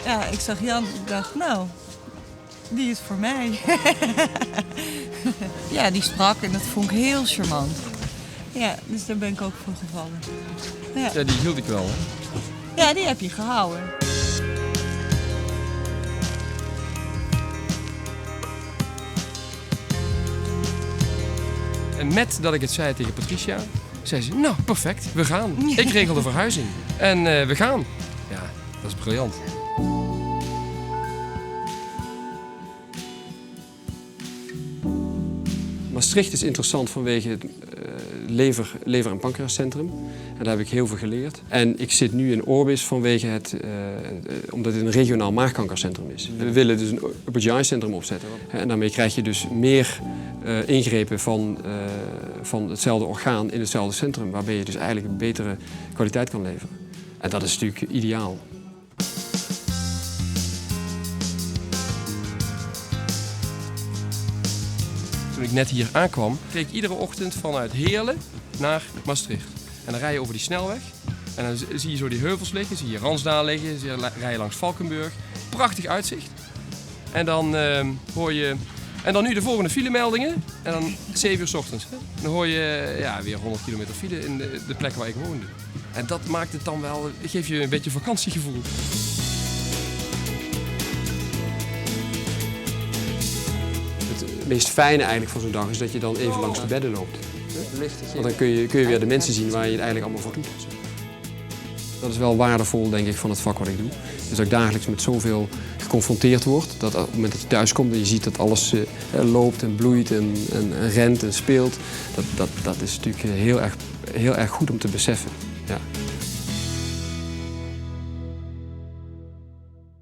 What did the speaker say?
Ja, ik zag Jan en dacht, nou, die is voor mij. Ja, die sprak en dat vond ik heel charmant. Ja, dus daar ben ik ook voor gevallen. Ja, die hield ik wel. Ja, die heb je gehouden. En met dat ik het zei tegen Patricia, zei ze, nou, perfect, we gaan. Ik regel de verhuizing. En we gaan. Ja, dat is briljant. Maastricht is interessant vanwege het lever- en pancreascentrum. En daar heb ik heel veel geleerd. En ik zit nu in Orbis vanwege omdat het een regionaal maagkankercentrum is. We willen dus een upper GI centrum opzetten. En daarmee krijg je dus meer ingrepen van hetzelfde orgaan in hetzelfde centrum. Waarbij je dus eigenlijk een betere kwaliteit kan leveren. En dat is natuurlijk ideaal. Toen ik net hier aankwam, reed ik iedere ochtend vanuit Heerlen naar Maastricht. En dan rij je over die snelweg. En dan zie je zo die heuvels liggen, zie je Ransdal liggen, rij je langs Valkenburg. Prachtig uitzicht. En dan hoor je... En dan nu de volgende filemeldingen. En dan 7 uur 's ochtends. Dan hoor je weer 100 kilometer file in de plek waar ik woonde. En dat maakt het dan wel... geeft je een beetje vakantiegevoel. Het meest fijne eigenlijk van zo'n dag is dat je dan even langs de bedden loopt. Want dan kun je weer de mensen zien waar je het eigenlijk allemaal voor doet. Dat is wel waardevol, denk ik, van het vak wat ik doe. Dus dat ik dagelijks met zoveel geconfronteerd word. Dat op het moment dat je thuis komt en je ziet dat alles loopt en bloeit en rent en speelt. Dat is natuurlijk heel erg goed om te beseffen. Ja.